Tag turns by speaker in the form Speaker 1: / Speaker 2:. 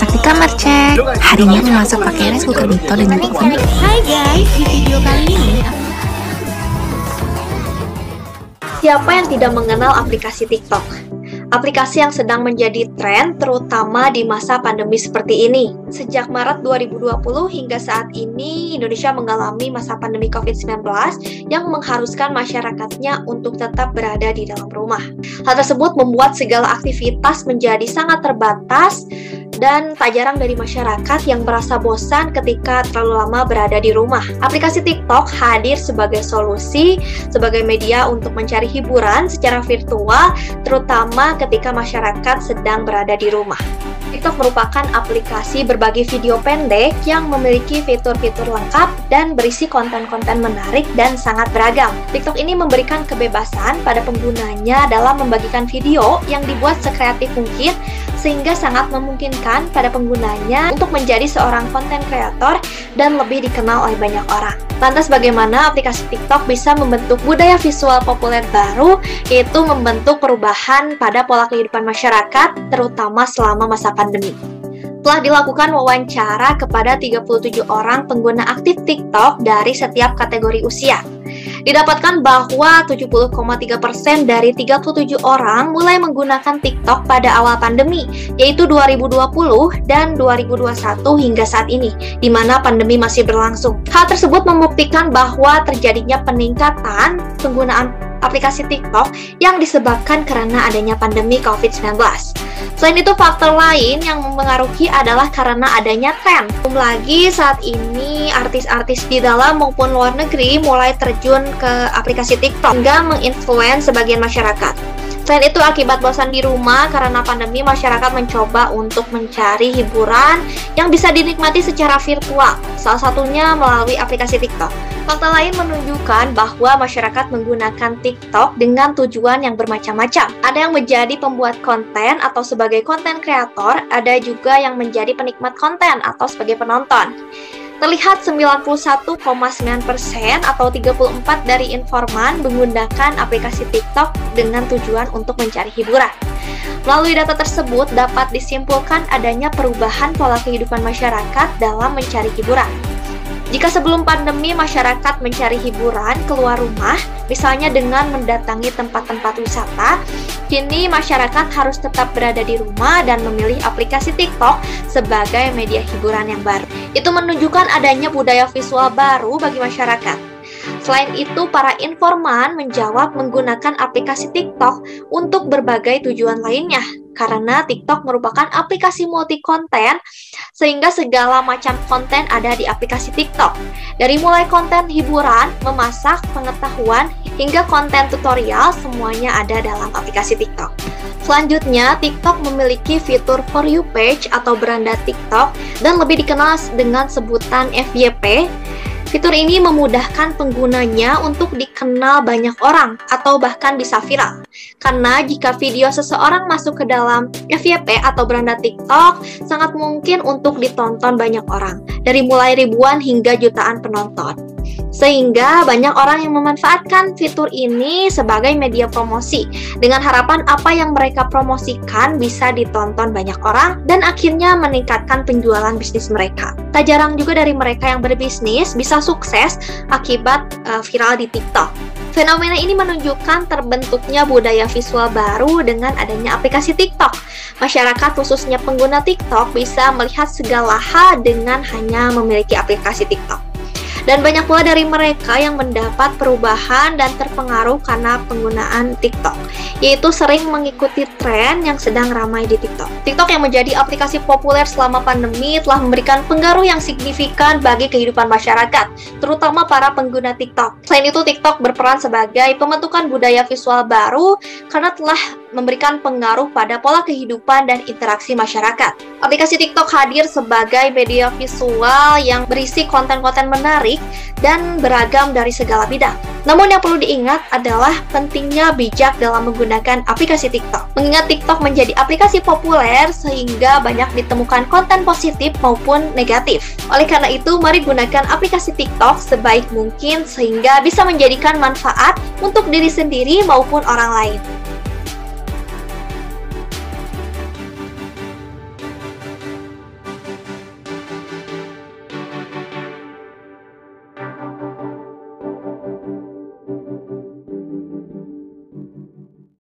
Speaker 1: di kamar cek. Hari ini aku masak pakai rice cooker Mito dan juga Fami.
Speaker 2: Hai guys, di video kali ini
Speaker 3: siapa yang tidak mengenal aplikasi TikTok? Aplikasi yang sedang menjadi tren terutama di masa pandemi seperti ini. Sejak Maret 2020 hingga saat ini, Indonesia mengalami masa pandemi COVID-19 yang mengharuskan masyarakatnya untuk tetap berada di dalam rumah. Hal tersebut membuat segala aktivitas menjadi sangat terbatas dan tak jarang dari masyarakat yang merasa bosan ketika terlalu lama berada di rumah. Aplikasi TikTok hadir sebagai solusi, sebagai media untuk mencari hiburan secara virtual, terutama ketika masyarakat sedang berada di rumah. TikTok merupakan aplikasi berbagi video pendek yang memiliki fitur-fitur lengkap dan berisi konten-konten menarik dan sangat beragam. TikTok ini memberikan kebebasan pada penggunanya dalam membagikan video yang dibuat sekreatif mungkin, sehingga sangat memungkinkan pada penggunanya untuk menjadi seorang konten kreator dan lebih dikenal oleh banyak orang. Lantas bagaimana aplikasi TikTok bisa membentuk budaya visual populer baru, yaitu membentuk perubahan pada pola kehidupan masyarakat, terutama selama masa pandemi. Telah dilakukan wawancara kepada 37 orang pengguna aktif TikTok dari setiap kategori usia. Didapatkan bahwa 70,3% dari 37 orang mulai menggunakan TikTok pada awal pandemi, yaitu 2020 dan 2021 hingga saat ini, di mana pandemi masih berlangsung. Hal tersebut membuktikan bahwa terjadinya peningkatan penggunaan aplikasi TikTok yang disebabkan karena adanya pandemi COVID-19. Selain itu, faktor lain yang mempengaruhi adalah karena adanya tren. Belum lagi saat ini artis-artis di dalam maupun luar negeri mulai terjun ke aplikasi TikTok hingga menginfluence sebagian masyarakat. Selain itu, akibat bosan di rumah karena pandemi, masyarakat mencoba untuk mencari hiburan yang bisa dinikmati secara virtual, salah satunya melalui aplikasi TikTok. Fakta lain menunjukkan bahwa masyarakat menggunakan TikTok dengan tujuan yang bermacam-macam. Ada yang menjadi pembuat konten atau sebagai konten kreator, ada juga yang menjadi penikmat konten atau sebagai penonton. Terlihat 91,9% atau 34 dari informan menggunakan aplikasi TikTok dengan tujuan untuk mencari hiburan. Melalui data tersebut dapat disimpulkan adanya perubahan pola kehidupan masyarakat dalam mencari hiburan. Jika sebelum pandemi masyarakat mencari hiburan keluar rumah, misalnya dengan mendatangi tempat-tempat wisata, kini masyarakat harus tetap berada di rumah dan memilih aplikasi TikTok sebagai media hiburan yang baru. Itu menunjukkan adanya budaya visual baru bagi masyarakat. Selain itu, para informan menjawab menggunakan aplikasi TikTok untuk berbagai tujuan lainnya, karena TikTok merupakan aplikasi multi-konten, sehingga segala macam konten ada di aplikasi TikTok. Dari mulai konten hiburan, memasak, pengetahuan, hingga konten tutorial, semuanya ada dalam aplikasi TikTok. Selanjutnya, TikTok memiliki fitur For You page atau beranda TikTok, dan lebih dikenal dengan sebutan FYP. Fitur ini memudahkan penggunanya untuk dikenal banyak orang atau bahkan bisa viral. Karena jika video seseorang masuk ke dalam FYP atau beranda TikTok, sangat mungkin untuk ditonton banyak orang, dari mulai ribuan hingga jutaan penonton. Sehingga banyak orang yang memanfaatkan fitur ini sebagai media promosi, dengan harapan apa yang mereka promosikan bisa ditonton banyak orang dan akhirnya meningkatkan penjualan bisnis mereka. Tak jarang juga dari mereka yang berbisnis bisa sukses akibat viral di TikTok. Fenomena ini menunjukkan terbentuknya budaya visual baru dengan adanya aplikasi TikTok. Masyarakat, khususnya pengguna TikTok, bisa melihat segala hal dengan hanya memiliki aplikasi TikTok. Dan banyak pula dari mereka yang mendapat perubahan dan terpengaruh karena penggunaan TikTok, yaitu sering mengikuti tren yang sedang ramai di TikTok. TikTok yang menjadi aplikasi populer selama pandemi telah memberikan pengaruh yang signifikan bagi kehidupan masyarakat, terutama para pengguna TikTok. Selain itu, TikTok berperan sebagai pembentukan budaya visual baru karena telah memberikan pengaruh pada pola kehidupan dan interaksi masyarakat. Aplikasi TikTok hadir sebagai media visual yang berisi konten-konten menarik dan beragam dari segala bidang. Namun yang perlu diingat adalah pentingnya bijak dalam menggunakan aplikasi TikTok. Mengingat TikTok menjadi aplikasi populer sehingga banyak ditemukan konten positif maupun negatif. Oleh karena itu, mari gunakan aplikasi TikTok sebaik mungkin sehingga bisa menjadikan manfaat untuk diri sendiri maupun orang lain.